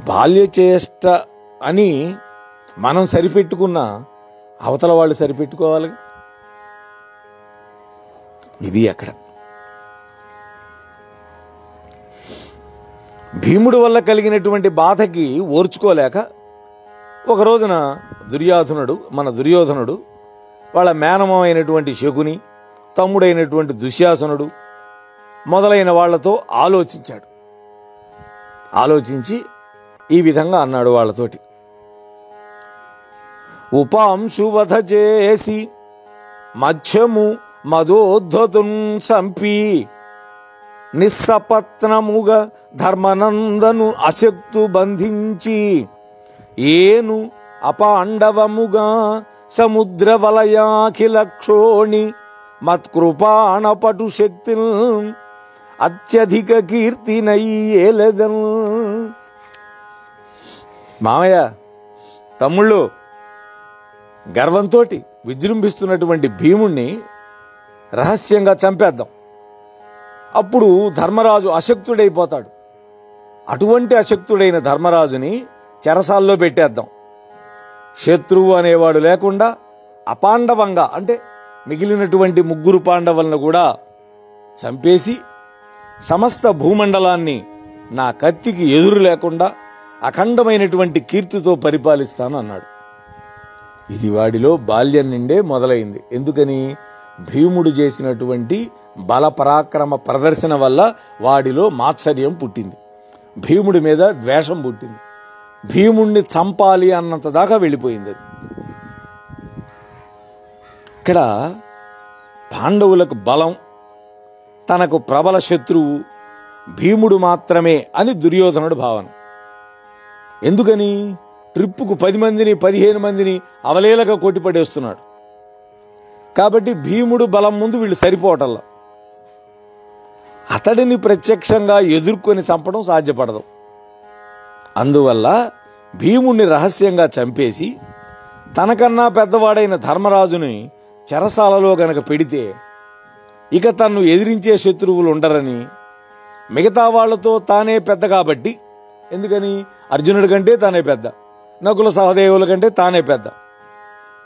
బాల్యచేష్ట అని మనం సరిపెట్టుకున్న అవతల వాళ్ళు సరిపెట్టుకోవాలి. ఇది అక్కడ భీముడి వల్ల కలిగినటువంటి బాధకి ఓర్చుకోలేక ఒక రోజున దుర్యోధనుడు వాళ్ళ మేనమైనటువంటి శకుని, తమ్ముడైనటువంటి దుశ్శాసనుడు మొదలైన వాళ్లతో ఆలోచించి ఈ విధంగా అన్నాడు వాళ్ళతోటి. ఉపాంశువధ చేసి మధ్యము మదోద్ధతున్ సంపి నిస్సపత్నముగా ధర్మనందను అశక్తు బంధించి ఏను అపాండవముగా సముద్ర వలయాఖిల క్షోణి మత్కృపాణపటు శక్తి అత్యధిక కీర్తి నయ్యేలెదన్. మామయ్య, తమ్ముళ్ళు, గర్వంతో విజృంభిస్తున్నటువంటి భీముణ్ణి రహస్యంగా చంపేద్దాం. అప్పుడు ధర్మరాజు అశక్తుడైపోతాడు. అటువంటి అశక్తుడైన ధర్మరాజుని చెరసాల్లో పెట్టేద్దాం. శత్రువు అనేవాడు లేకుండా అపాండవంగా, అంటే మిగిలినటువంటి 3 పాండవులను కూడా చంపేసి సమస్త భూమండలాన్ని నా కత్తికి ఎదురు లేకుండా అఖండమైనటువంటి కీర్తితో పరిపాలిస్తాను అన్నాడు. ఇది వాడిలో బాల్యం నుండే మొదలైంది. ఎందుకని? భీముడు చేసినటువంటి బల పరాక్రమ ప్రదర్శన వల్ల వాడిలో మాత్సర్యం పుట్టింది, భీముడి మీద ద్వేషం పుట్టింది, భీముణ్ణి చంపాలి అన్నంత దాకా వెళ్ళిపోయింది అది. ఇక్కడ పాండవులకు బలం, తనకు ప్రబల శత్రువు భీముడు మాత్రమే అని దుర్యోధనుడు భావన. ఎందుకని? ట్రిప్పుకు 10 మందిని 15 మందిని అవలేలగా కొట్టిపడేస్తున్నాడు. కాబట్టి భీముడు బలం ముందు వీళ్ళు సరిపోవటల్లా. అతడిని ప్రత్యక్షంగా ఎదుర్కొని చంపడం సాధ్యపడదు. అందువల్ల భీముణ్ణి రహస్యంగా చంపేసి తనకన్నా పెద్దవాడైన ధర్మరాజుని చెరసాలలో గనక పెడితే ఇక తన్ను ఎదిరించే శత్రువులు ఉండరని, మిగతా వాళ్లతో తానే పెద్ద కాబట్టి, ఎందుకని? అర్జునుడి కంటే తానే పెద్ద, నకుల సహదేవుల కంటే తానే పెద్ద,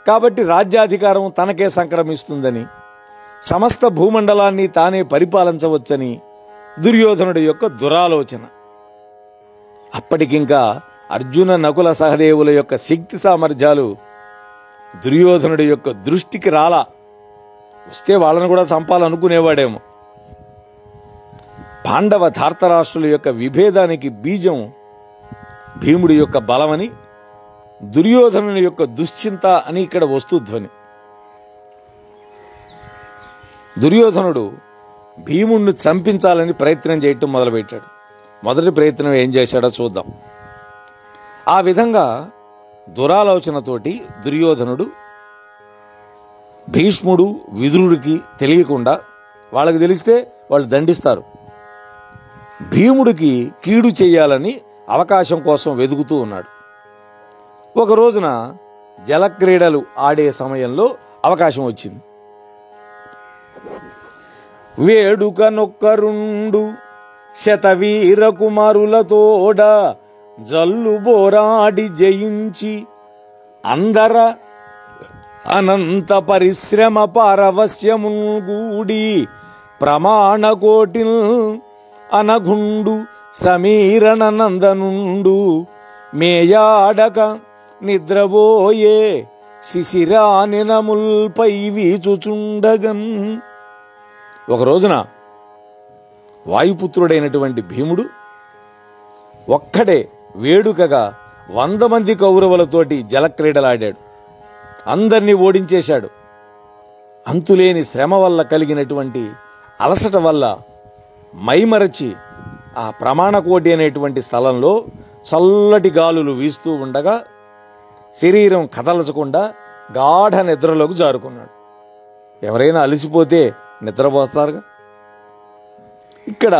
కాబట్టి రాజ్యాధికారం తనకే సంక్రమిస్తుందని, సమస్త భూమండలాన్ని తానే పరిపాలించవచ్చని దుర్యోధనుడి యొక్క దురాలోచన. అప్పటికింకా అర్జున నకుల సహదేవుల యొక్క శక్తి సామర్థ్యాలు దుర్యోధనుడి యొక్క దృష్టికి రాలా. వస్తే వాళ్ళను కూడా చంపాలనుకునేవాడేమో. పాండవ ధార్తరాష్ట్రుల యొక్క విభేదానికి బీజం భీముడి యొక్క బలమని, దుర్యోధనుని యొక్క దుశ్చింత అని ఇక్కడ వస్తుధ్వని. దుర్యోధనుడు భీముణ్ణి చంపించాలని ప్రయత్నం చేయటం మొదలుపెట్టాడు. మొదటి ప్రయత్నం ఏం చేశాడో చూద్దాం. ఆ విధంగా దురాలోచనతోటి దుర్యోధనుడు భీష్ముడు విదురుడికి తెలియకుండా, వాళ్ళకి తెలిస్తే వాళ్ళు దండిస్తారు, భీముడికి కీడు చేయాలని అవకాశం కోసం వెతుకుతూ ఉన్నాడు. ఒక రోజున జలక్రీడలు ఆడే సమయంలో అవకాశం వచ్చింది. వేడుకనొక్కరుండు శతవీర కుమారులతోడ జల్లు బోరాడి జయించి అందర అనంత పరిశ్రమ పారవస్యముగూడి ప్రమాణకోటిల్ అనగుండు సమీరణ నందనుండు మేయాడక నిద్రబోయే శిశిరానినముల్పై వీచుచుండగన్. ఒక రోజున వాయుపుత్రుడైనటువంటి భీముడు ఒక్కడే వేడుకగా 100 మంది కౌరవులతోటి జలక్రీడలాడాడు. అందరినీ ఓడించేశాడు. అంతులేని శ్రమ వల్ల కలిగినటువంటి అలసట వల్ల మైమరచి ఆ ప్రమాణకోటి అనేటువంటి స్థలంలో చల్లటి గాలులు వీస్తూ ఉండగా శరీరం కదలచకుండా గాఢ నిద్రలోకి జారుకున్నాడు. ఎవరైనా అలసిపోతే నిద్రపోతారుగా. ఇక్కడ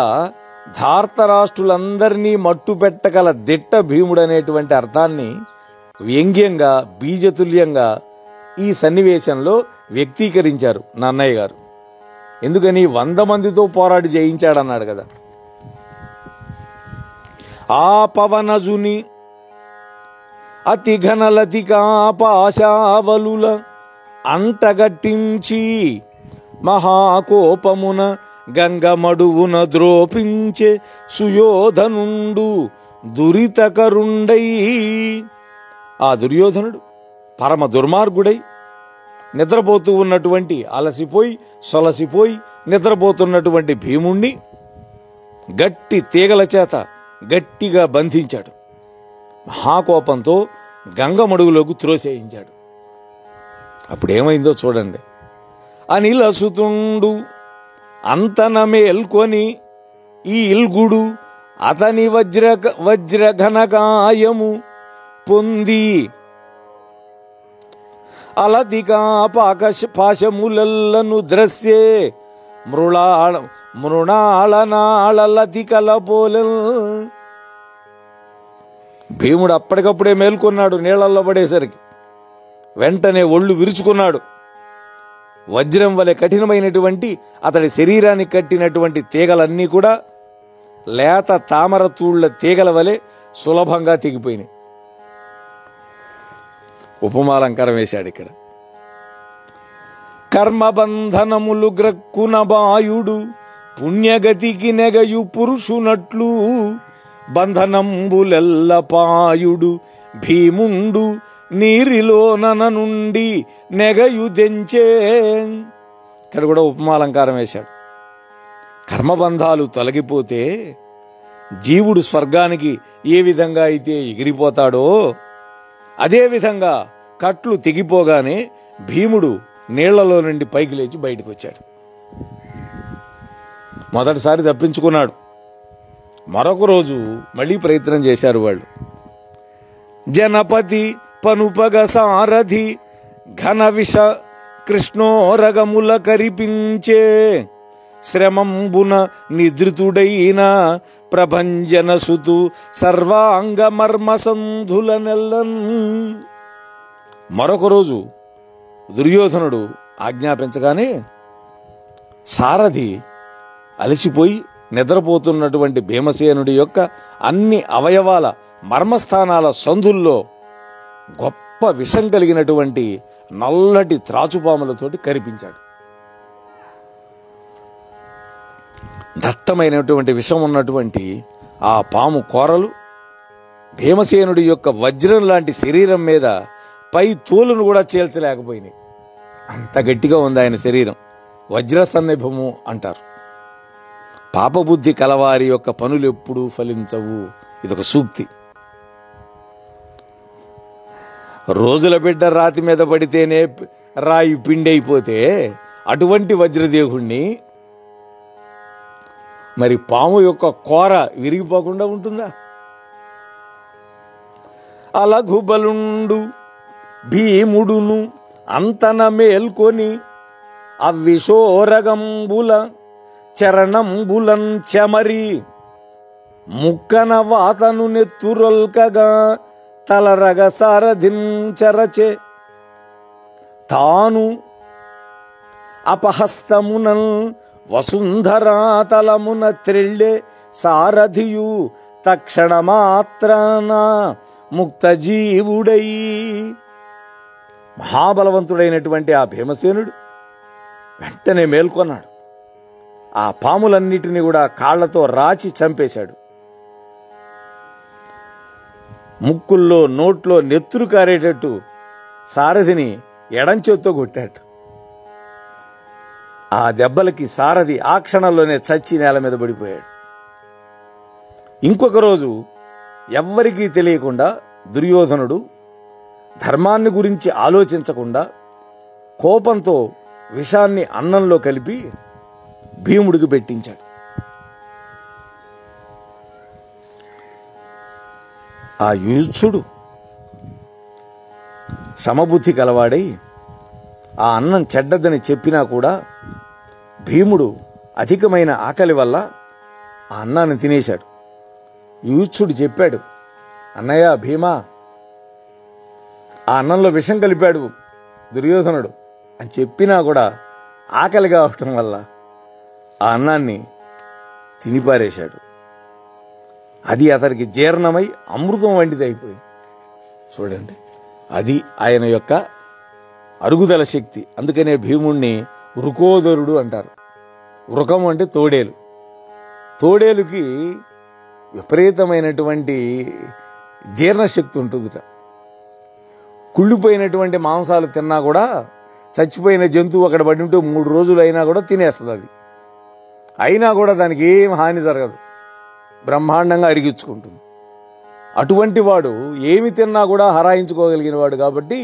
ధార్తరాష్ట్రులందరినీ మట్టు పెట్టగల దిట్ట భీముడు అనేటువంటి అర్థాన్ని వ్యంగ్యంగా, బీజతుల్యంగా ఈ సన్నివేశంలో వ్యక్తీకరించారు నన్నయ్య గారు. ఎందుకని? 100 మందితో పోరాడి జయించాడన్నాడు కదా. ఆ పవనజుని అతి ఘనలతికా పాశావలుల అంటగట్టించి మహాకోపమున గంగమడువున ద్రోపించే సుయోధనుండు దురితకరుండై. ఆ దుర్యోధనుడు పరమ దుర్మార్గుడై నిద్రపోతూ ఉన్నటువంటి అలసిపోయి సొలసిపోయి నిద్రపోతున్నటువంటి భీముణ్ణి గట్టి తీగల చేత గట్టిగా బంధించాడు. మహాకోపంతో గంగమడుగులోకి త్రోసేయించాడు. అప్పుడేమైందో చూడండి. అనిలసుతుండు అంతన మేల్కొని ఈ ఇల్గుడు అతని వజ్రఘనకాయము పొంది అలతికా పాశములను ద్రస్యే మృణాళనాళలతికల పోలె. భీముడు అప్పటికప్పుడే మేల్కొన్నాడు. నీళ్లలో పడేసరికి వెంటనే ఒళ్ళు విరుచుకున్నాడు. వజ్రం వలె కఠినమైనటువంటి అతడి శరీరానికి కట్టినటువంటి తీగలన్నీ కూడా లేత తామర తూళ్ల తీగల వలె సులభంగా తెగిపోయినాయి. ఉపమాలంకారం వేశాడు ఇక్కడ. కర్మబంధనములు గ్రక్కున బాయుడు పుణ్యగతికి నెగయు పురుషునట్లు బంధనంబులెల్ల పాయుడు భీముండు నీరిలోనన నుండి నెగయు దెంచే. ఇక్కడ కూడా ఉపమాలంకారం వేశాడు. కర్మబంధాలు తొలగిపోతే జీవుడు స్వర్గానికి ఏ విధంగా అయితే ఎగిరిపోతాడో అదేవిధంగా కట్లు తెగిపోగానే భీముడు నీళ్లలో నుండి పైకి లేచి బయటకు వచ్చాడు. మొదటిసారి తప్పించుకున్నాడు. మరొక రోజు మళ్ళీ ప్రయత్నం చేశారు వాళ్ళు. జనపతి పనుపగ సారథి ఘన విష కృష్ణోరగముల కరిపించే శ్రమంబున నిద్రితుడైన ప్రభంజనసుతు సర్వాంగ మర్మసంధుల నెల్లన్. మరొక రోజు దుర్యోధనుడు ఆజ్ఞాపించగానే సారథి అలసిపోయి నిద్రపోతున్నటువంటి భీమసేనుడి యొక్క అన్ని అవయవాల మర్మస్థానాల సందుల్లో గొప్ప విషం కలిగినటువంటి నల్లటి త్రాచుపాములతోటి కరిపించాడు. దట్టమైనటువంటి విషం ఉన్నటువంటి ఆ పాము కోరలు భీమసేనుడి యొక్క వజ్రం లాంటి శరీరం మీద పై తోలును కూడా చేల్చలేకపోయినాయి. అంత గట్టిగా ఉంది ఆయన శరీరం. వజ్ర సన్నిభము అంటారు. పాపబుద్ధి కలవారి యొక్క పనులు ఎప్పుడూ ఫలించవు. ఇదొక సూక్తి. రోజుల బిడ్డ రాతి మీద పడితేనే రాయి పిండి అయిపోతే అటువంటి వజ్రదేవుణ్ణి మరి పాము యొక్క కోర విరిగిపోకుండా ఉంటుందా? అలఘుబలుండు భీముడును అంతన మేల్కొని అవిశోరగంబుల చరణంబులన్ చెమరి ముక్కన వాతను నెత్తురొల్కగా తలరగ సారధించరచే తాను అపహస్తమునన్ వసుంధరాతలమున త్రిళ్ళే సారథియు తక్షణమాత్రాన ముక్త జీవుడై. మహాబలవంతుడైనటువంటి ఆ భీమసేనుడు వెంటనే మేల్కొన్నాడు. ఆ పాములన్నిటినీ కూడా కాళ్లతో రాచి చంపేశాడు. ముక్కుల్లో నోట్లో నెత్తురు కారేటట్టు సారథిని ఎడంచేత్తో కొట్టాడు. ఆ దెబ్బలకి సారథి ఆ క్షణంలోనే చచ్చి నేల మీద పడిపోయాడు. ఇంకొక రోజు ఎవ్వరికీ తెలియకుండా దుర్యోధనుడు ధర్మాన్ని గురించి ఆలోచించకుండా కోపంతో విషాన్ని అన్నంలో కలిపి భీముడికి పెట్టించాడు. ఆ యుయుత్సుడు సమబుద్ధి కలవాడై ఆ అన్నం చెడ్డదని చెప్పినా కూడా భీముడు అధికమైన ఆకలి వల్ల ఆ అన్నాన్ని తినేశాడు. యుయుత్సుడు చెప్పాడు, అన్నయ్య భీమా, ఆ అన్నంలో విషం కలిపాడు దుర్యోధనుడు అని చెప్పినా కూడా ఆకలి కావటం వల్ల ఆ అన్నాన్ని తినిపారేశాడు. అది అతనికి జీర్ణమై అమృతం వంటిది అయిపోయింది. చూడండి, అది ఆయన యొక్క అరుగుదల శక్తి. అందుకనే భీముణ్ణి వృకోదరుడు అంటారు. వృకం అంటే తోడేలు. తోడేలుకి విపరీతమైనటువంటి జీర్ణశక్తి ఉంటుందిట. కుళ్ళిపోయినటువంటి మాంసాలు తిన్నా కూడా, చచ్చిపోయిన జంతువు అక్కడ పడి ఉంటే 3 రోజులు అయినా కూడా తినేస్తుంది. అది అయినా కూడా దానికి ఏం హాని జరగదు, బ్రహ్మాండంగా అరిగించుకుంటుంది. అటువంటి వాడు ఏమి తిన్నా కూడా హరాయించుకోగలిగిన వాడు కాబట్టి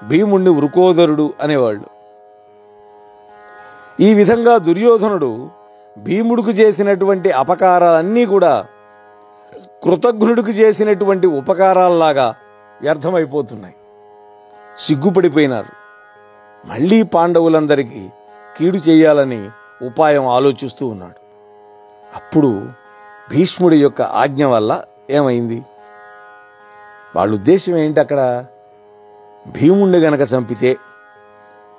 భీముణ్ణి వృకోదరుడు అనేవాళ్ళు. ఈ విధంగా దుర్యోధనుడు భీముడికి చేసినటువంటి అపకారాలన్నీ కూడా కృతజ్ఞుడికి చేసినటువంటి ఉపకారాల్లాగా వ్యర్థమైపోతున్నాయి. సిగ్గుపడిపోయినారు. మళ్ళీ పాండవులందరికీ కీడు చేయాలని ఉపాయం ఆలోచిస్తూ ఉన్నాడు. అప్పుడు భీష్ముడి యొక్క ఆజ్ఞ వల్ల ఏమైంది? వాళ్ళ ఉద్దేశం ఏంటి? అక్కడ భీముణ్ణి గనక చంపితే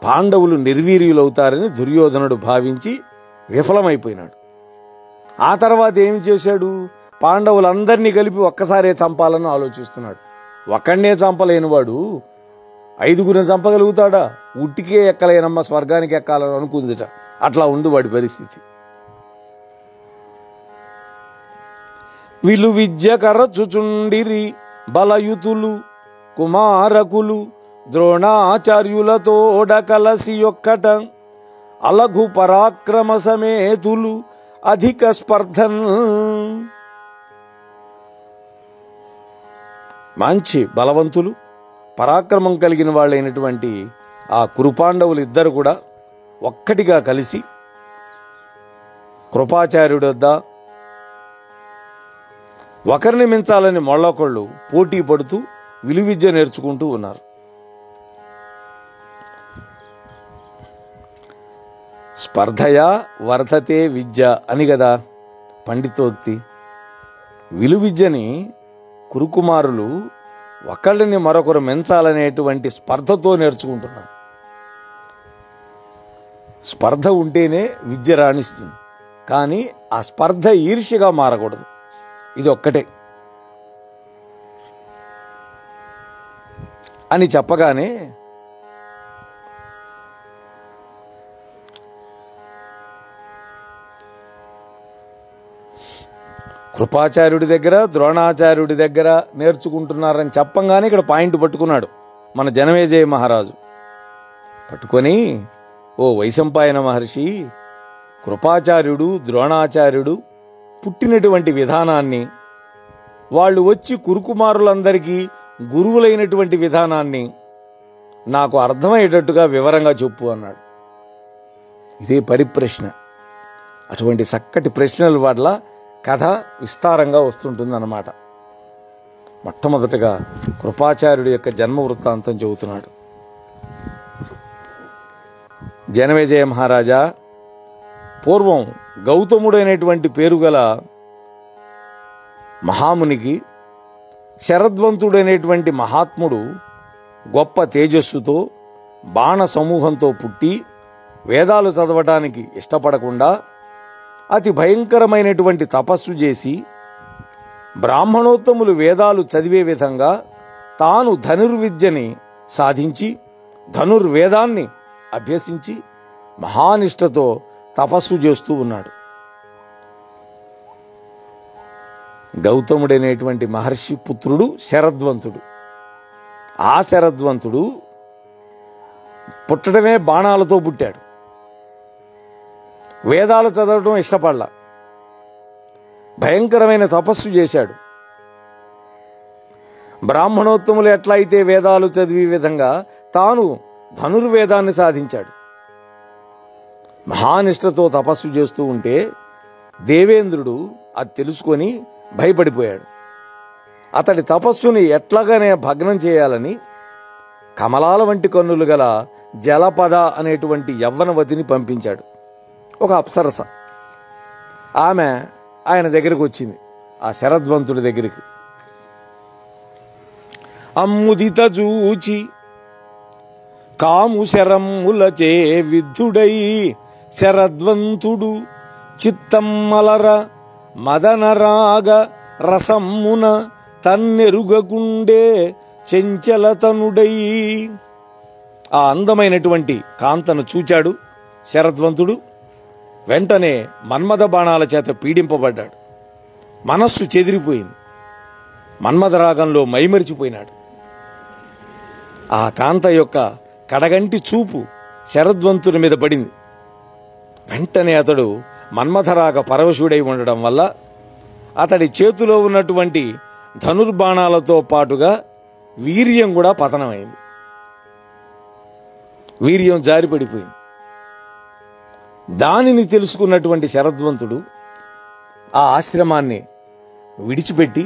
పాండవులు నిర్వీర్యులవుతారని దుర్యోధనుడు భావించి విఫలమైపోయినాడు. ఆ తర్వాత ఏమి చేశాడు? పాండవులందరినీ కలిపి ఒక్కసారే చంపాలని ఆలోచిస్తున్నాడు. ఒక్కడనే చంపలేనివాడు 5గురిని చంపగలుగుతాడా? ఉట్టికే ఎక్కలేనమ్మ, స్వర్గానికి ఎక్కాలని అనుకుందిట. అట్లా ఉంది వాడి పరిస్థితి. విలు విద్య కరచుచుండిరి బలయుతులు కుమారకులు ద్రోణాచార్యులతోడ కలసి ఒక్కట అలఘు పరాక్రమ సమేతులు అధిక స్పర్ధన్. మంచి బలవంతులు, పరాక్రమం కలిగిన వాళ్ళైనటువంటి ఆ కురుపాండవులు ఇద్దరు కూడా ఒక్కటిగా కలిసి కృపాచార్యుడి వద్ద ఒకరిని మించాలని మొళ్ళొకళ్ళు పోటీ పడుతూ విలువిద్య నేర్చుకుంటూ ఉన్నారు. స్పర్ధయా వర్ధతే విద్య అని కదా పండితోక్తి. విలువిద్యని కురుకుమారులు ఒకళ్ళని మరొకరు మెంచాలనేటువంటి స్పర్ధతో నేర్చుకుంటున్నారు. స్పర్ధ ఉంటేనే విద్య రాణిస్తుంది, కానీ ఆ స్పర్ధ ఈర్ష్యగా మారకూడదు. ఇది ఒక్కటే అని చెప్పగానే కృపాచార్యుడి దగ్గర ద్రోణాచార్యుడి దగ్గర నేర్చుకుంటున్నారని చెప్పంగానే ఇక్కడ పాయింట్ పట్టుకున్నాడు మన జనమేజయ మహారాజు. పట్టుకొని, ఓ వైశంపాయన మహర్షి, కృపాచార్యుడు ద్రోణాచార్యుడు పుట్టినటువంటి విధానాన్ని, వాళ్ళు వచ్చి కురుకుమారులందరికీ గురువులైనటువంటి విధానాన్ని నాకు అర్థమయ్యేటట్టుగా వివరంగా చెప్పు అన్నాడు. ఇదే పరిప్రశ్న. అటువంటి చక్కటి ప్రశ్నల వల్ల కథ విస్తారంగా వస్తుంటుందన్నమాట. మొట్టమొదటగా కృపాచార్యుడి యొక్క జన్మ వృత్తాంతం చెబుతున్నాడు. జనమేజయ మహారాజా, పూర్వం గౌతముడైనటువంటి పేరు గల మహామునికి శరద్వంతుడైనటువంటి మహాత్ముడు గొప్ప తేజస్సుతో బాణ సమూహంతో పుట్టి వేదాలు చదవటానికి ఇష్టపడకుండా అతి భయంకరమైనటువంటి తపస్సు చేసి బ్రాహ్మణోత్తములు వేదాలు చదివే విధంగా తాను ధనుర్విద్యని సాధించి ధనుర్వేదాన్ని అభ్యసించి మహానిష్టతో తపస్సు చేస్తూ ఉన్నాడు. గౌతముడైనటువంటి మహర్షి పుత్రుడు శరద్వంతుడు. ఆ శరద్వంతుడు పుట్టడమే బాణాలతో పుట్టాడు. వేదాలు చదవడం ఇష్టపడలా, భయంకరమైన తపస్సు చేశాడు. బ్రాహ్మణోత్తములు ఎట్లయితే వేదాలు చదివే విధంగా తాను ధనుర్వేదాన్ని సాధించాడు. మహానిష్టతో తపస్సు చేస్తూ ఉంటే దేవేంద్రుడు అది తెలుసుకొని భయపడిపోయాడు. అతడి తపస్సుని ఎట్లాగానే భగ్నం చేయాలని కమలాల వంటి కన్నులు గల జలపద అనేటువంటి యవ్వనవతిని పంపించాడు. ఒక అప్సరస. ఆమె ఆయన దగ్గరికి వచ్చింది, ఆ శరద్వంతుడి దగ్గరికి. అమ్ముదిత చూచి కాము శరమ్ములచే విద్ధుడై శరద్వంతుడు చిత్తమ్మలర మదనరాగ రసమ్మున తన్నెరుగకుండే చెంచలతనుడై. ఆ అందమైనటువంటి కాంతను చూచాడు శరద్వంతుడు. వెంటనే మన్మథ బాణాల చేత పీడింపబడ్డాడు. మనస్సు చెదిరిపోయింది. మన్మథరాగంలో మైమరిచిపోయినాడు. ఆ కాంత యొక్క కడగంటి చూపు శరద్వంతుని మీద పడింది. వెంటనే అతడు మన్మథరాగ పరవశుడై ఉండడం వల్ల అతడి చేతిలో ఉన్నటువంటి ధనుర్బాణాలతో పాటుగా వీర్యం కూడా పతనమైంది. వీర్యం జారిపడిపోయింది. దానిని తెలుసుకున్నటువంటి శరద్వంతుడు ఆ ఆశ్రమాన్ని విడిచిపెట్టి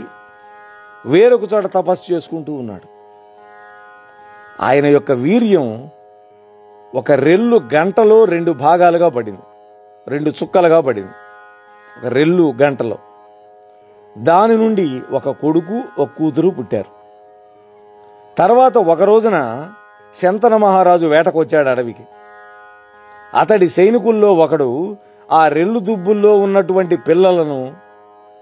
వేరొక చోట తపస్సు చేసుకుంటూ ఉన్నాడు. ఆయన యొక్క వీర్యం ఒక రెల్లు గంటలో 2 భాగాలుగా పడింది, 2 చుక్కలుగా పడింది. ఒక రెల్లు గంటలో దాని నుండి ఒక కొడుకు ఒక కూతురు పుట్టారు. తర్వాత ఒక రోజున శంతన మహారాజు వేటకొచ్చాడు అడవికి. అతడి సైనికుల్లో ఒకడు ఆ రెల్లు దుబ్బుల్లో ఉన్నటువంటి పిల్లలను,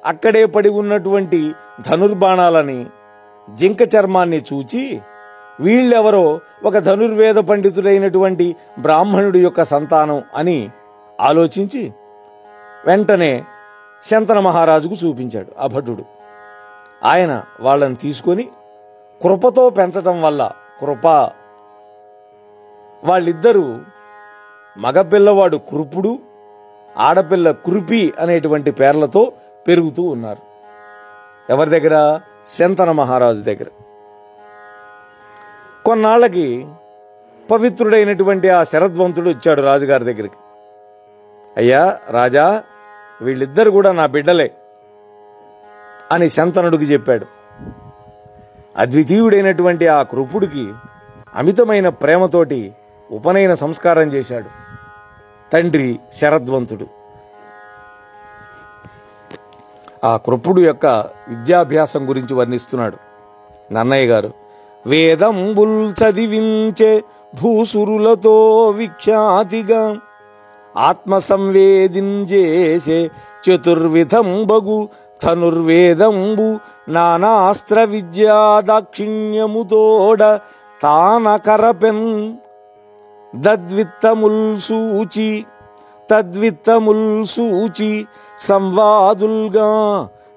అక్కడే పడి ఉన్నటువంటి ధనుర్బాణాలని, జింక చర్మాన్ని చూచి వీళ్ళెవరో ఒక ధనుర్వేద పండితుడైనటువంటి బ్రాహ్మణుడి యొక్క సంతానం అని ఆలోచించి వెంటనే శంతన మహారాజుకు చూపించాడు ఆ భటుడు. ఆయన వాళ్ళని తీసుకొని కృపతో పెంచటం వల్ల వాళ్ళిద్దరూ, మగపిల్లవాడు కృపుడు, ఆడపిల్ల కృపి అనేటువంటి పేర్లతో పెరుగుతూ ఉన్నారు. ఎవరి దగ్గర? శంతన మహారాజు దగ్గర. కొన్నాళ్ళకి పవిత్రుడైనటువంటి ఆ శరద్వంతుడు వచ్చాడు రాజుగారి దగ్గరికి. అయ్యా రాజా, వీళ్ళిద్దరు కూడా నా బిడ్డలే అని శంతనుడికి చెప్పాడు. అద్వితీయుడైనటువంటి ఆ కృపుడికి అమితమైన ప్రేమతోటి ఉపనయన సంస్కారం చేశాడు తండ్రి శరద్వంతుడు. ఆ కృపుడు యొక్క విద్యాభ్యాసం గురించి వర్ణిస్తున్నాడు నన్నయ్య గారు. వేదంబుల్ చదివించే భూసురులతో విఖ్యాతిగా ఆత్మసంవేదించేసే చతుర్విధంబగు ధనుర్వేదంబు నానాస్త్ర విద్యా దాక్షిణ్యముతోడ తానకరపెన్ తద్విత్తముల్ సూచి సంవాదుల్గా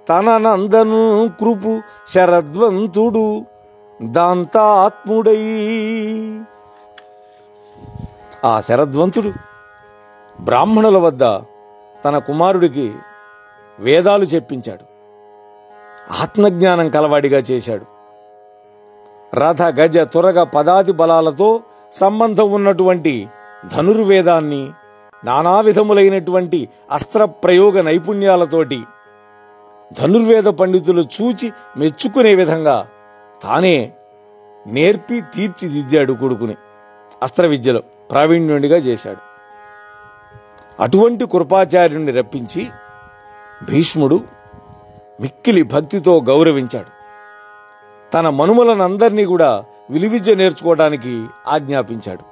తన నందను కృపు శరద్వంతుడు దాంతాత్ముడై. ఆ శరద్వంతుడు బ్రాహ్మణుల వద్ద తన కుమారుడికి వేదాలు చెప్పించాడు. ఆత్మజ్ఞానం కలవాడిగా చేశాడు. రథ గజ తురగ పదాతి బలాలతో సంబంధం ఉన్నటువంటి ధనుర్వేదాన్ని, నానా విధములైనటువంటి అస్త్ర ప్రయోగ నైపుణ్యాలతోటి ధనుర్వేద పండితులు చూచి మెచ్చుకునే విధంగా తానే నేర్పి తీర్చిదిద్దాడు కొడుకుని. అస్త్ర విద్యలో ప్రావీణ్యుడిగా చేశాడు. అటువంటి కృపాచార్యుణ్ణి రప్పించి భీష్ముడు మిక్కిలి భక్తితో గౌరవించాడు. తన మనుమలనందరినీ కూడా విలువిద్య నేర్చుకోవడానికి ఆజ్ఞాపించాడు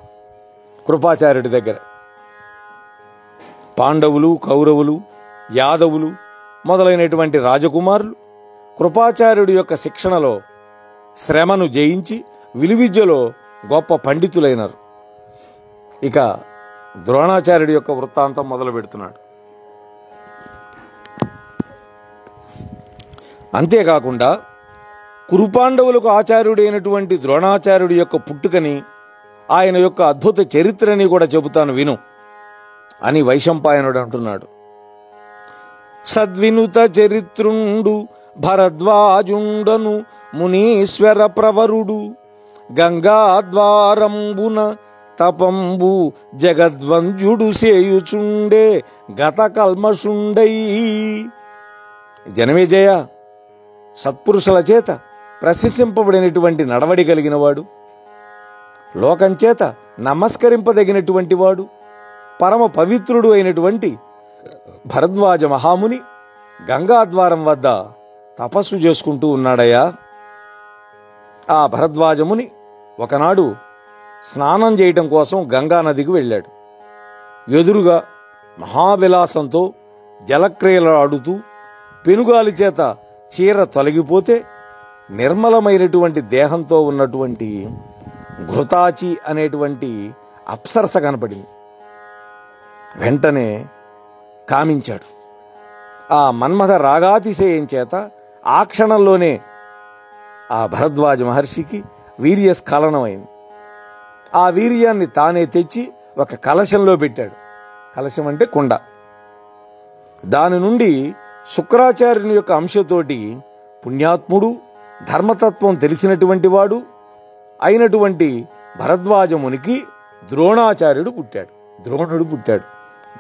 కృపాచార్యుడి దగ్గర. పాండవులు, కౌరవులు, యాదవులు మొదలైనటువంటి రాజకుమారులు కృపాచార్యుడి యొక్క శిక్షణలో శ్రమను జయించి విలువిద్యలో గొప్ప పండితులైనారు. ఇక ద్రోణాచార్యుడి యొక్క వృత్తాంతం మొదలు పెడుతున్నాడు. అంతేకాకుండా కురుపాండవులకు ఆచార్యుడైనటువంటి ద్రోణాచార్యుడి యొక్క పుట్టుకని, ఆయన యొక్క అద్భుత చరిత్రని కూడా చెబుతాను విను అని వైశంపాయనుడు అంటున్నాడు. సద్వినుత చరిత్రుండు భరద్వాజుండను మునీశ్వర ప్రవరుడు గంగాద్వారంబున తపంబు జగద్వంజుడు సేయుచుండే గత కల్మషుండై. జనమేజయ, సత్పురుషుల చేత ప్రశంసింపబడినటువంటి నడవడి కలిగిన వాడు, లోకం చేత నమస్కరింపదగినటువంటి వాడు, పరమ పవిత్రుడు అయినటువంటి భరద్వాజ మహాముని గంగాద్వారం వద్ద తపస్సు చేసుకుంటూ ఉన్నాడయ్యా. ఆ భరద్వాజముని ఒకనాడు స్నానం చేయటం కోసం గంగా నదికి వెళ్ళాడు. ఎదురుగా మహావిలాసంతో జలక్రియలు ఆడుతూ పెనుగాలి చేత చీర తొలగిపోతే నిర్మలమైనటువంటి దేహంతో ఉన్నటువంటి ఘృతాచి అనేటువంటి అప్సరస కనపడింది. వెంటనే కామించాడు. ఆ మన్మథ రాగాతిశయం చేత ఆ క్షణంలోనే ఆ భరద్వాజ మహర్షికి వీర్యస్ఖలనమైంది. ఆ వీర్యాన్ని తానే తెచ్చి ఒక కలశంలో పెట్టాడు. కలశం అంటే కుండ. దాని నుండి శుక్రాచార్యుని యొక్క అంశతోటి పుణ్యాత్ముడు, ధర్మతత్వం తెలిసినటువంటి వాడు అయినటువంటి భరద్వాజమునికి ద్రోణాచార్యుడు పుట్టాడు. ద్రోణుడు పుట్టాడు.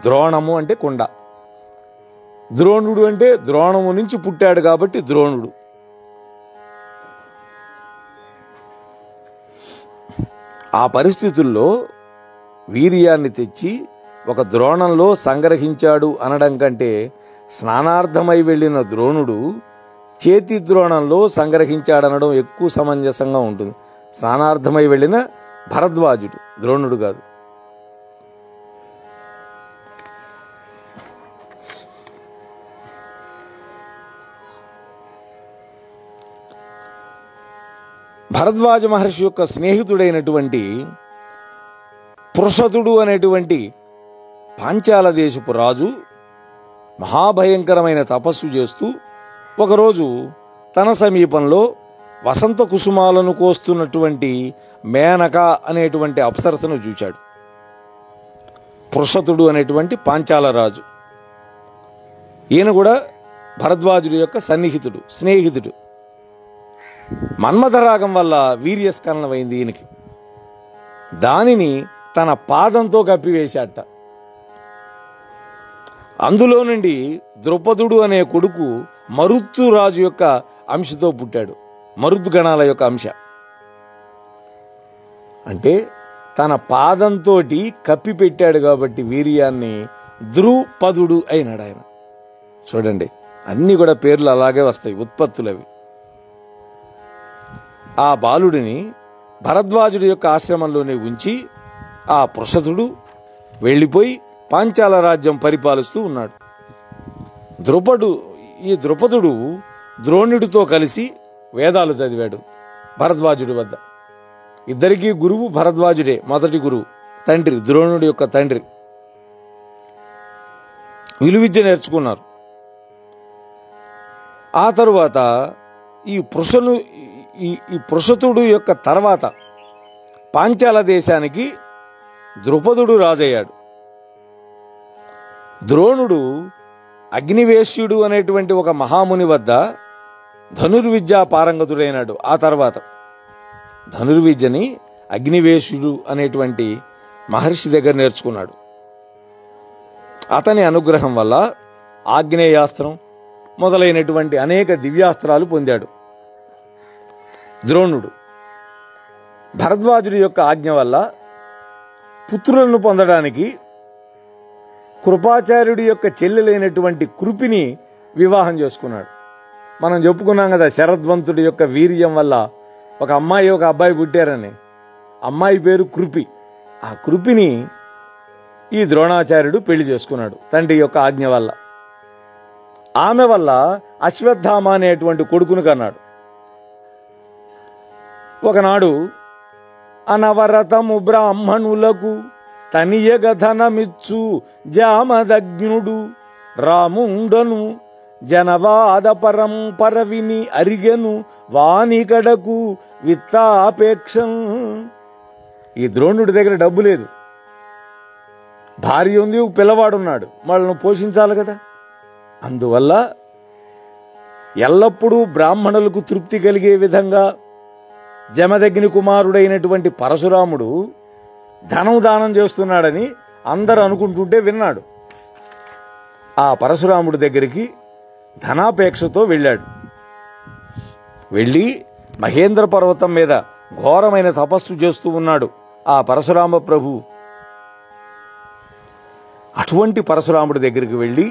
ద్రోణము అంటే కుండ, ద్రోణుడు అంటే ద్రోణము నుంచి పుట్టాడు కాబట్టి ద్రోణుడు. ఆ పరిస్థితుల్లో వీర్యాన్ని తెచ్చి ఒక ద్రోణంలో సంగ్రహించాడు అనడం కంటే స్నానార్థమై వెళ్ళిన ద్రోణుడు చేతి ద్రోణంలో సంగ్రహించాడనడం ఎక్కువ సమంజసంగా ఉంటుంది. స్నానార్థమై వెళ్ళిన భరద్వాజుడు, ద్రోణుడు కాదు. భరద్వాజ మహర్షి యొక్క స్నేహితుడైనటువంటి పృషతుడు అనేటువంటి పాంచాల దేశపు రాజు మహాభయంకరమైన తపస్సు చేస్తూ ఒకరోజు తన సమీపంలో వసంత కుసుమాలను కోస్తున్నటువంటి మేనక అనేటువంటి అప్సరసను చూచాడు. పృషతుడు అనేటువంటి పాంచాల రాజు. ఈయన కూడా భరద్వాజుడి యొక్క సన్నిహితుడు, స్నేహితుడు. మన్మథరాగం వల్ల వీర్యస్ఖలనమైంది ఈయనకి. దానిని తన పాదంతో కప్పివేశాట. అందులో నుండి ద్రుపదుడు అనే కొడుకు మరుత్తు రాజు యొక్క అంశతో పుట్టాడు. మరుత్ గణాల యొక్క అంశ అంటే తన పాదంతో కప్పి పెట్టాడు కాబట్టి వీర్యాన్ని ద్రుపదుడు అయినాడు ఆయన. చూడండి, అన్ని కూడా పేర్లు అలాగే వస్తాయి, ఉత్పత్తులవి. ఆ బాలుడిని భరద్వాజుడి యొక్క ఆశ్రమంలోనే ఉంచి ఆ పృషతుడు వెళ్ళిపోయి పాంచాల రాజ్యం పరిపాలిస్తూ ఉన్నాడు. ఈ ద్రుపదుడు ద్రోణుడితో కలిసి వేదాలు చదివాడు భరద్వాజుడి వద్ద. ఇద్దరికీ గురువు భరద్వాజుడే, మొదటి గురువు, తండ్రి, ద్రోణుడి యొక్క తండ్రి. విలువిద్య నేర్చుకున్నారు. ఆ తరువాత ఈ పృషతుడు యొక్క తర్వాత పాంచాల దేశానికి ద్రుపదుడు రాజయ్యాడు. ద్రోణుడు అగ్నివేశ్యుడు అనేటువంటి ఒక మహాముని వద్ద ధనుర్విద్యా పారంగతుడైనాడు. ఆ తర్వాత ధనుర్విద్యని అగ్నివేశ్యుడు అనేటువంటి మహర్షి దగ్గర నేర్చుకున్నాడు. అతని అనుగ్రహం వల్ల ఆగ్నేయాస్త్రం మొదలైనటువంటి అనేక దివ్యాస్త్రాలు పొందాడు ద్రోణుడు. భరద్వాజుడి యొక్క ఆజ్ఞ వల్ల పుత్రులను పొందడానికి కృపాచార్యుడి యొక్క చెల్లెలైనటువంటి కృపిని వివాహం చేసుకున్నాడు. మనం చెప్పుకున్నాం కదా, శరద్వంతుడి యొక్క వీర్యం వల్ల ఒక అమ్మాయి ఒక అబ్బాయి పుట్టారని. అమ్మాయి పేరు కృపి. ఆ కృపిని ఈ ద్రోణాచార్యుడు పెళ్లి చేసుకున్నాడు తండ్రి యొక్క ఆజ్ఞ వల్ల. ఆమె వల్ల అశ్వత్థామ అనేటువంటి కొడుకును కన్నాడు. ఒకనాడు అనవరతము బ్రాహ్మణులకు తనియగధనమిచ్చు జామదగ్నుడు రాముండను జనవాద పరంపర విని అరిగెను వానికడకు విత్తాపేక్షం. ఈ ద్రోణుడి దగ్గర డబ్బు లేదు, భార్య ఉంది, పిల్లవాడున్నాడు, వాళ్ళను పోషించాలి కదా. అందువల్ల ఎల్లప్పుడూ బ్రాహ్మణులకు తృప్తి కలిగే విధంగా జమదగ్ని కుమారుడైనటువంటి పరశురాముడు ధనం దానం చేస్తున్నాడని అందరూ అనుకుంటుంటే విన్నాడు. ఆ పరశురాముడి దగ్గరికి ధనాపేక్షతో వెళ్ళాడు. వెళ్ళి మహేంద్ర పర్వతం మీద ఘోరమైన తపస్సు చేస్తూ ఉన్నాడు ఆ పరశురామ ప్రభు. అటువంటి పరశురాముడి దగ్గరికి వెళ్ళి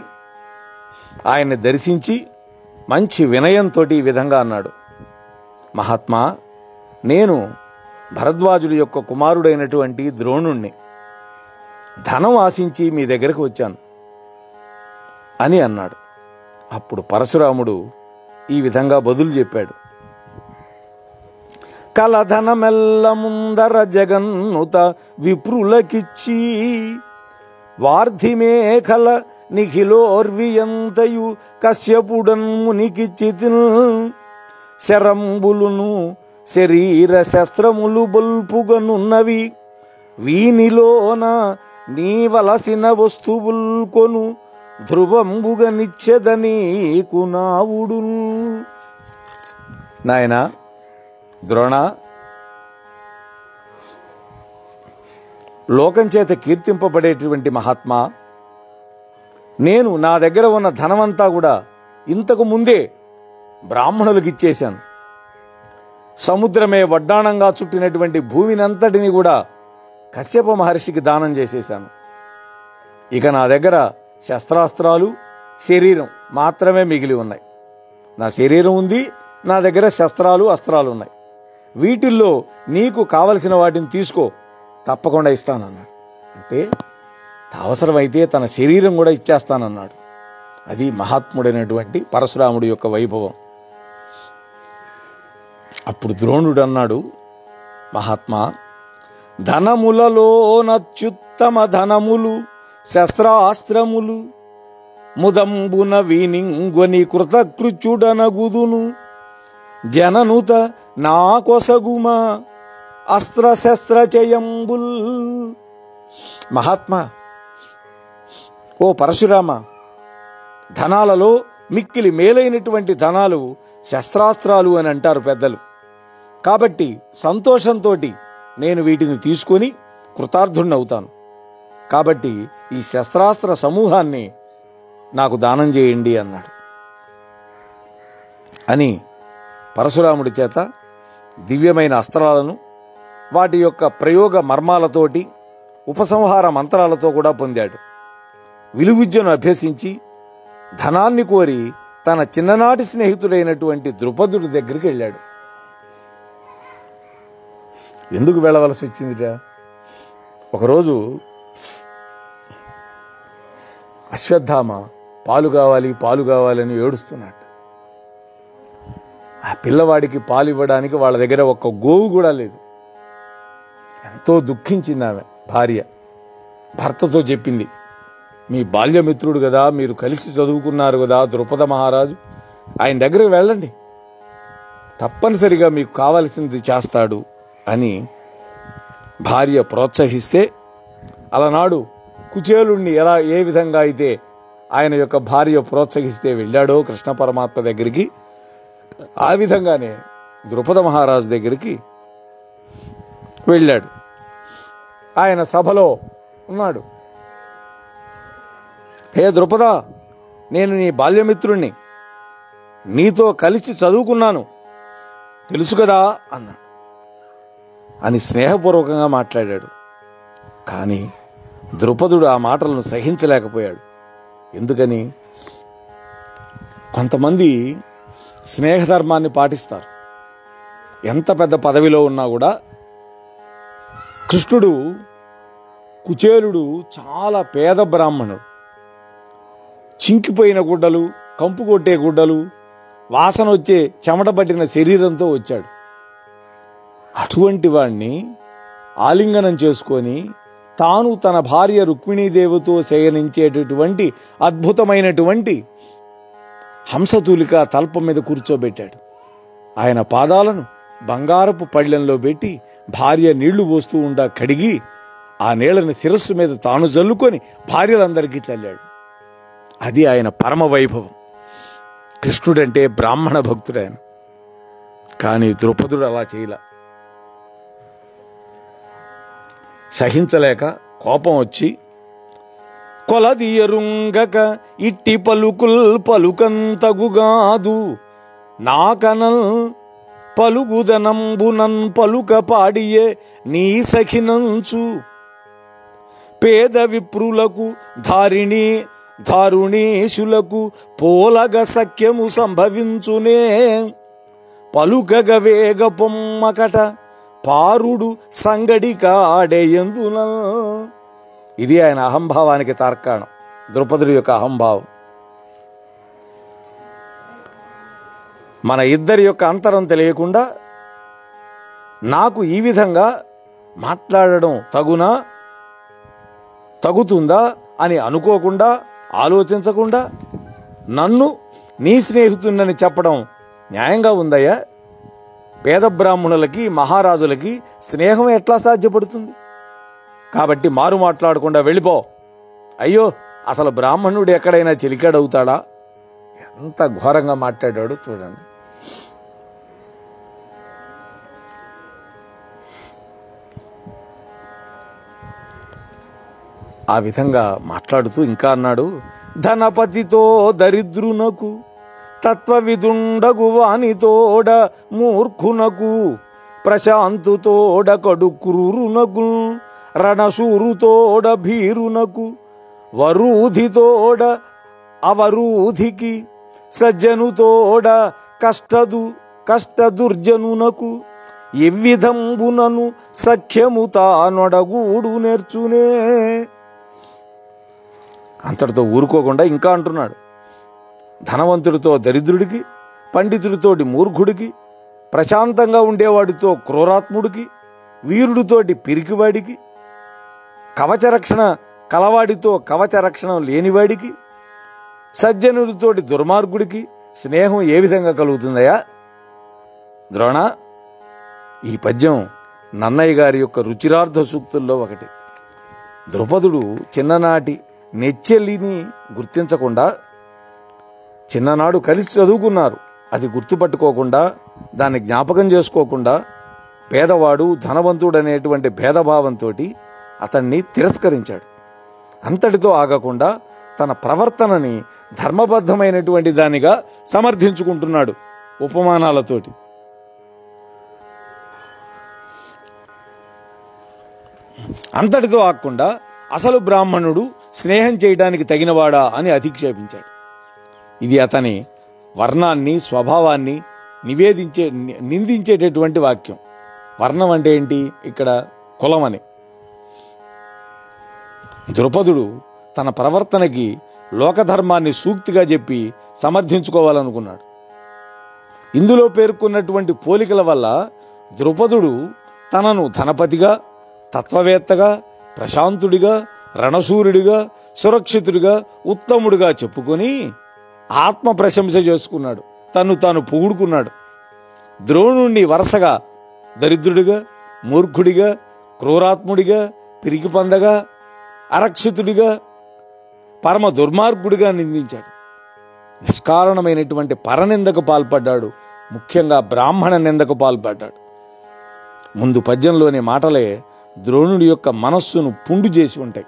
ఆయన్ని దర్శించి మంచి వినయంతో ఈ విధంగా అన్నాడు, మహాత్మా, నేను భరద్వాజుడి యొక్క కుమారుడైనటువంటి ద్రోణుణ్ణి. ధనం ఆశించి మీ దగ్గరకు వచ్చాను అని అన్నాడు. అప్పుడు పరశురాముడు ఈ విధంగా బదులు చెప్పాడు. కలధనమెల్ల ముందర జగన్నుత విప్రులకిచ్చి వార్ధిమేఖల నిఖిలోర్వియంతయు కశ్యపుడన్ మునికిచ్చితిన్ శరంబులును శరీర శస్త్రములు బొల్పుగనున్నవి వీనిలోన నీవలసిన వస్తువుల్ కొను ధ్రువంబుగా నిచ్చెదనీకు నావుడు. నాయనా ద్రోణ, లోకం చేత కీర్తింపబడేటువంటి మహాత్మా, నేను నా దగ్గర ఉన్న ధనమంతా కూడా ఇంతకు ముందే బ్రాహ్మణులకు ఇచ్చేశాను. సముద్రమే వడ్డాణంగా చుట్టినటువంటి భూమినంతటిని కూడా కశ్యప మహర్షికి దానం చేసేశాను. ఇక నా దగ్గర శస్త్రాస్త్రాలు, శరీరం మాత్రమే మిగిలి ఉన్నాయి. నా శరీరం ఉంది, నా దగ్గర శస్త్రాలు, అస్త్రాలు ఉన్నాయి. వీటిల్లో నీకు కావలసిన వాటిని తీసుకో, తప్పకుండా ఇస్తానన్నాడు. అంటే అవసరమైతే తన శరీరం కూడా ఇచ్చేస్తానన్నాడు. అది మహాత్ముడైనటువంటి పరశురాముడి యొక్క వైభవం. అప్పుడు ద్రోణుడు అన్నాడు, మహాత్మా, ధనములలో నత్యుత్తమ ధనములు శస్త్రాస్త్రములు ముదంబున వీనింగొని కృతకృత్యుడనగుదును జననుత నా కొసగుమా అస్త్రశస్త్రచయంబుల్. మహాత్మా, ఓ పరశురామ, ధనాలలో మిక్కిలి మేలైనటువంటి ధనాలు శస్త్రాస్త్రాలు అని అంటారు పెద్దలు. కాబట్టి సంతోషంతో నేను వీటిని తీసుకొని కృతార్థుణ్ణవుతాను. కాబట్టి ఈ శస్త్రాస్త్ర సమూహాన్ని నాకు దానం చేయండి అన్నాడు. అని పరశురాముడి చేత దివ్యమైన అస్త్రాలను వాటి యొక్క ప్రయోగ మర్మాలతోటి ఉపసంహార మంత్రాలతో కూడా పొందాడు. విలువిద్యను అభ్యసించి ధనాన్ని కోరి తన చిన్ననాటి స్నేహితుడైనటువంటి ద్రుపదుడి దగ్గరికి వెళ్ళాడు. ఎందుకు వెళ్ళవలసి వచ్చిందిట? ఒకరోజు అశ్వత్థామ పాలు కావాలి పాలు కావాలని ఏడుస్తున్నట్టు. ఆ పిల్లవాడికి పాలు ఇవ్వడానికి వాళ్ళ దగ్గర ఒక్క గోవు కూడా లేదు. ఎంతో దుఃఖించింది ఆమె భార్య. భర్తతో చెప్పింది, మీ బాల్యమిత్రుడు కదా, మీరు కలిసి చదువుకున్నారు కదా ద్రుపద మహారాజు, ఆయన దగ్గరకు వెళ్ళండి, తప్పనిసరిగా మీకు కావలసింది చేస్తాడు అని భార్య ప్రోత్సహిస్తే, అలనాడు కుచేలుణ్ణి ఏ విధంగా అయితే ఆయన యొక్క భార్య ప్రోత్సహిస్తే వెళ్ళాడో కృష్ణ పరమాత్మ దగ్గరికి, ఆ విధంగానే ద్రుపద మహారాజు దగ్గరికి వెళ్ళాడు. ఆయన సభలో ఉన్నాడు. హే ద్రుపద, నేను నీ బాల్యమిత్రుణ్ణి, నీతో కలిసి చదువుకున్నాను, తెలుసు కదా అన్నాడు. అని స్నేహపూర్వకంగా మాట్లాడాడు. కానీ ద్రుపదుడు ఆ మాటలను సహించలేకపోయాడు. ఎందుకని? కొంతమంది స్నేహధర్మాన్ని పాటిస్తారు. ఎంత పెద్ద పదవిలో ఉన్నా కూడా. కృష్ణుడు, కుచేలుడు చాలా పేద బ్రాహ్మణుడు. చింకిపోయిన గుడ్డలు, కంపు కొట్టే గుడ్డలు, వాసన వచ్చే చెమట పట్టిన శరీరంతో వచ్చాడు. అటువంటి వాణ్ణి ఆలింగనం చేసుకొని తాను తన భార్య రుక్మిణీదేవితో శయనించేటటువంటి అద్భుతమైనటువంటి హంసతూలిక తల్పం మీద కూర్చోబెట్టాడు. ఆయన పాదాలను బంగారపు పళ్ళెంలో పెట్టి భార్య నీళ్లు పోస్తూ ఉండా కడిగి ఆ నీళ్లను శిరస్సు మీద తాను జల్లుకొని భార్యలందరికీ చల్లాడు. అది ఆయన పరమ వైభవం. కృష్ణుడంటే బ్రాహ్మణ భక్తుడాయన. కానీ ద్రుపదుడు అలా చేయలే. సహించలేక కోపం వచ్చి, కొలదియరుంగక ఇట్టి పలుకుల్ పలుకంతగుగాదు నాకనల్ పలుగుదనంబునన్ పలుక పాడియే నీ సఖినంచు పేద విప్రులకు దారుణీశులకు పోలగ సఖ్యము సంభవించునే పలుకగ వేగ పొమ్మకట పారుడు సంగడి కాడేయందున. ఇది ఆయన అహంభావానికి తార్కాణం, ద్రుపదుడి యొక్క అహంభావం. మన ఇద్దరి యొక్క అంతరం తెలియకుండా నాకు ఈ విధంగా మాట్లాడడం తగుతుందా అని అనుకోకుండా, ఆలోచించకుండా నన్ను నీ స్నేహితుడిని చెప్పడం న్యాయంగా ఉందయ్యా? పేద బ్రాహ్మణులకి, మహారాజులకి స్నేహం ఎట్లా సాధ్యపడుతుంది? కాబట్టి మారు మాట్లాడకుండా వెళ్ళిపో. అయ్యో, అసలు బ్రాహ్మణుడు ఎక్కడైనా చిలికాడవుతాడా? ఎంత ఘోరంగా మాట్లాడాడు చూడండి. ఆ విధంగా మాట్లాడుతూ ఇంకా అన్నాడు, ధనపతితో దరిద్రునకు, తత్వవిదుండగు వానితోడ మూర్ఖునకు, ప్రశాంతుతోడ కడు క్రూరునకు, రణశూరుతోడ భీరునకు, వరూధితోడ అవరూధికి, సజ్జనుతోడ కష్టదుర్జనునకు, ఎవ్విధంబునను సఖ్యము తానొడగూడు నేర్చునే. అంతటితో ఊరుకోకుండా ఇంకా అంటున్నాడు, ధనవంతుడితో దరిద్రుడికి, పండితుడితోటి మూర్ఖుడికి, ప్రశాంతంగా ఉండేవాడితో క్రూరాత్ముడికి, వీరుడితోటి పిరికివాడికి, కవచరక్షణ కలవాడితో కవచరక్షణ లేనివాడికి, సజ్జనుడితోటి దుర్మార్గుడికి స్నేహం ఏ విధంగా కలుగుతుందయ్యా? ద్రోణ, ఈ పద్యం నన్నయ్య గారి యొక్క రుచిరార్థ సూక్తుల్లో ఒకటి. ద్రుపదుడు చిన్ననాటి నెచ్చెల్లిని గుర్తించకుండా, చిన్ననాడు కలిసి చదువుకున్నారు, అది గుర్తుపట్టుకోకుండా, దాన్ని జ్ఞాపకం చేసుకోకుండా, పేదవాడు ధనవంతుడు అనేటువంటి భేదభావంతో అతన్ని తిరస్కరించాడు. అంతటితో ఆగకుండా తన ప్రవర్తనని ధర్మబద్ధమైనటువంటి దానిగా సమర్థించుకుంటున్నాడు ఉపమానాలతోటి. అంతటితో ఆగకుండా అసలు బ్రాహ్మణుడు స్నేహం చేయడానికి తగినవాడా అని అధిక్షేపించాడు. ఇది అతని వర్ణాన్ని, స్వభావాన్ని నిందించేటటువంటి వాక్యం. వర్ణం అంటే ఏంటి? ఇక్కడ కులం అని. ద్రుపదుడు తన ప్రవర్తనకి లోకధర్మాన్ని సూక్తిగా చెప్పి సమర్థించుకోవాలనుకున్నాడు. ఇందులో పేర్కొన్నటువంటి పోలికల వల్ల ద్రుపదుడు తనను ధనపతిగా, తత్వవేత్తగా, ప్రశాంతుడిగా, రణశూరుడిగా, సురక్షితుడిగా, ఉత్తముడిగా చెప్పుకొని ఆత్మ ప్రశంస చేసుకున్నాడు, తను తాను పొగుడుకున్నాడు. ద్రోణుణ్ణి వరుసగా దరిద్రుడిగా, మూర్ఖుడిగా, క్రూరాత్ముడిగా, పిరికిపందగా, అరక్షితుడిగా, పరమ దుర్మార్గుడిగా నిందించాడు. నిష్కారణమైనటువంటి పరనిందకు పాల్పడ్డాడు. ముఖ్యంగా బ్రాహ్మణ నిందకు పాల్పడ్డాడు. ముందు పద్యంలోని మాటలే ద్రోణుడి యొక్క మనస్సును పుండు చేసి ఉంటాయి.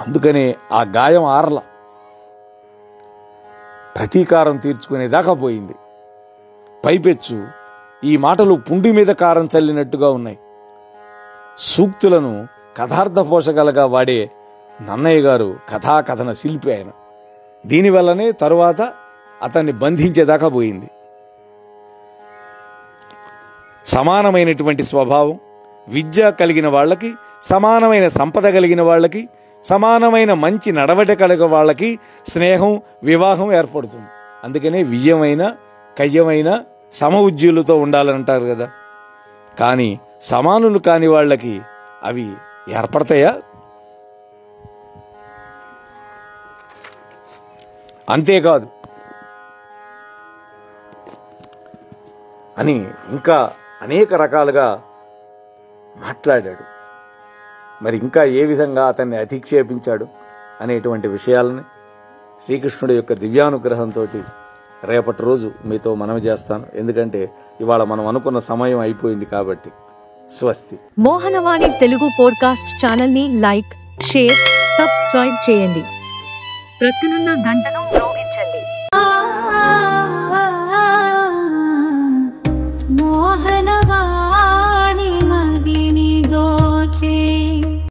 అందుకనే ఆ గాయం ఆరల, ప్రతీకారం తీర్చుకునేదాకా పోయింది. పైపెచ్చు ఈ మాటలు పుండి మీద కారం చల్లినట్టుగా ఉన్నాయి. సూక్తులను కథార్థ పోషకాలుగా వాడే నన్నయ్య గారు కథాకథన శిల్పి ఆయన. దీనివల్లనే తరువాత అతన్ని బంధించేదాకా పోయింది. సమానమైనటువంటి స్వభావం, విద్య కలిగిన వాళ్ళకి, సమానమైన సంపద కలిగిన వాళ్ళకి, సమానమైన మంచి నడవడి కలిగిన వాళ్ళకి స్నేహం, వివాహం ఏర్పడుతుంది. అందుకనే వియ్యమైన కయ్యమైన సమ ఉజ్జీలతో ఉండాలంటారు కదా. కానీ సమానులు కాని వాళ్ళకి అవి ఏర్పడతాయా? అంతేకాదు అని ఇంకా అనేక రకాలుగా మాట్లాడాడు. మరి ఇంకా ఏ విధంగా అతన్ని అధిక్షేపించాడు అనేటువంటి విషయాలని శ్రీకృష్ణుడి యొక్క దివ్యానుగ్రహంతో రేపటి రోజు మీతో మనవి చేస్తాను. ఎందుకంటే ఇవాళ మనం అనుకున్న సమయం అయిపోయింది కాబట్టి. స్వస్తి. మోహనవాణి తెలుగు పోడ్కాస్ట్ ఛానల్ ని లైక్, షేర్, సబ్స్క్రైబ్ చేయండి. ప్రక్కనున్న గంటను మ్రోగించండి.